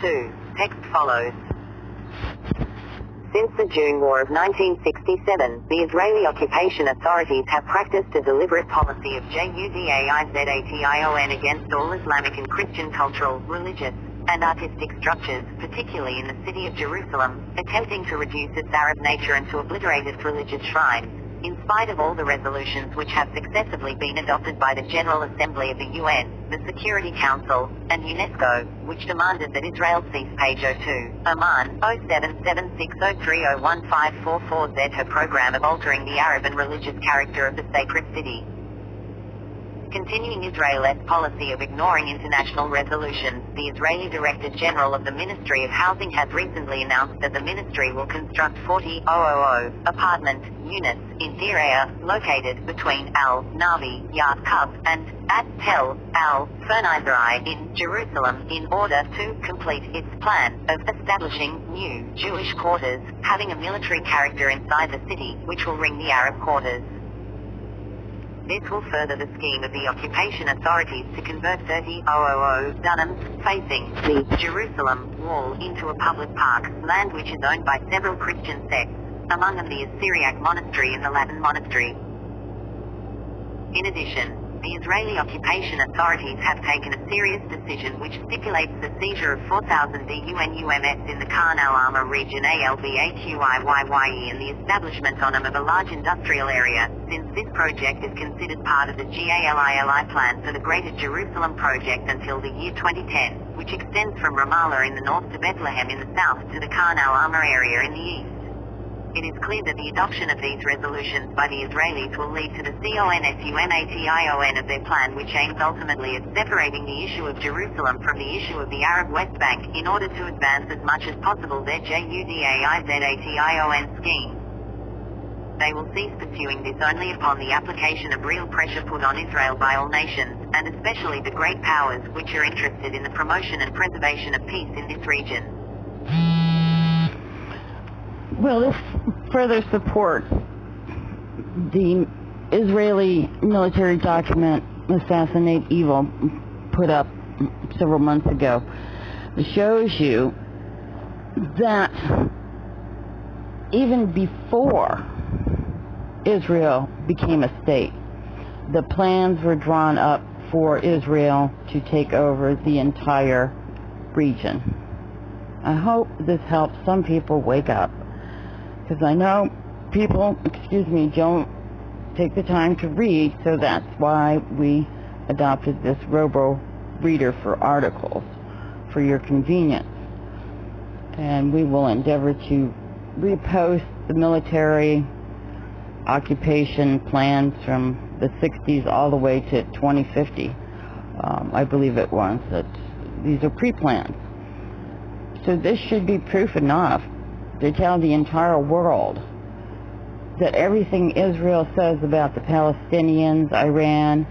2. Text follows. Since the June War of 1967, the Israeli occupation authorities have practiced a deliberate policy of Judaiization against all Islamic and Christian cultural, religious, and artistic structures, particularly in the city of Jerusalem, attempting to reduce its Arab nature and to obliterate its religious shrines, in spite of all the resolutions which have successively been adopted by the General Assembly of the UN, the Security Council, and UNESCO, which demanded that Israel cease page 02, Oman, 0776030154Z her program of altering the Arab and religious character of the sacred city. Continuing Israel's policy of ignoring international resolutions, the Israeli Director General of the Ministry of Housing has recently announced that the ministry will construct 40,000 apartment units in Deir Aya, located between Al-Navi, Yaakov, and at Tel Al-Fernizrai in Jerusalem, in order to complete its plan of establishing new Jewish quarters, having a military character inside the city, which will ring the Arab quarters. This will further the scheme of the occupation authorities to convert 30,000 dunams facing the Jerusalem wall into a public park, land which is owned by several Christian sects, among them the Syriac monastery and the Latin monastery. In addition, the Israeli occupation authorities have taken a serious decision which stipulates the seizure of 4,000 DUNUMS in the Khan al-Ahmar region ALBAQIYYE and the establishment on them of a large industrial area, since this project is considered part of the GALILI plan for the Greater Jerusalem project until the year 2010, which extends from Ramallah in the north to Bethlehem in the south to the Khan al-Ahmar area in the east. It is clear that the adoption of these resolutions by the Israelis will lead to the CONSUMATION of their plan, which aims ultimately at separating the issue of Jerusalem from the issue of the Arab West Bank, in order to advance as much as possible their JUDAIZATION scheme. They will cease pursuing this only upon the application of real pressure put on Israel by all nations, and especially the great powers, which are interested in the promotion and preservation of peace in this region. Well, this further supports the Israeli military document, Assassinate Evil, put up several months ago. It shows you that even before Israel became a state, the plans were drawn up for Israel to take over the entire region. I hope this helps some people wake up. Because I know people, don't take the time to read, so that's why we adopted this robo-reader for articles, for your convenience. And we will endeavor to repost the military occupation plans from the 60s all the way to 2050. I believe it was. That these are pre-plans. So this should be proof enough to tell the entire world that everything Israel says about the Palestinians, Iran,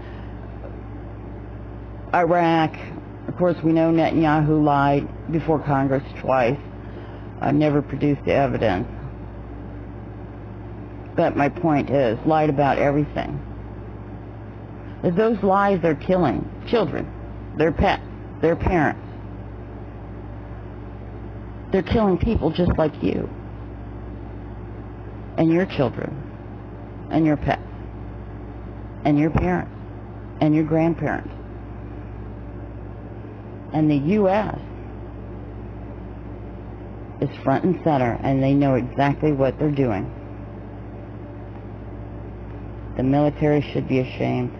Iraq, of course we know Netanyahu lied before Congress twice, never produced the evidence. But my point is, lied about everything. That those lies are killing children, their pets, their parents. They're killing people just like you, and your children, and your pets, and your parents, and your grandparents. And the U.S. is front and center, and they know exactly what they're doing. The military should be ashamed.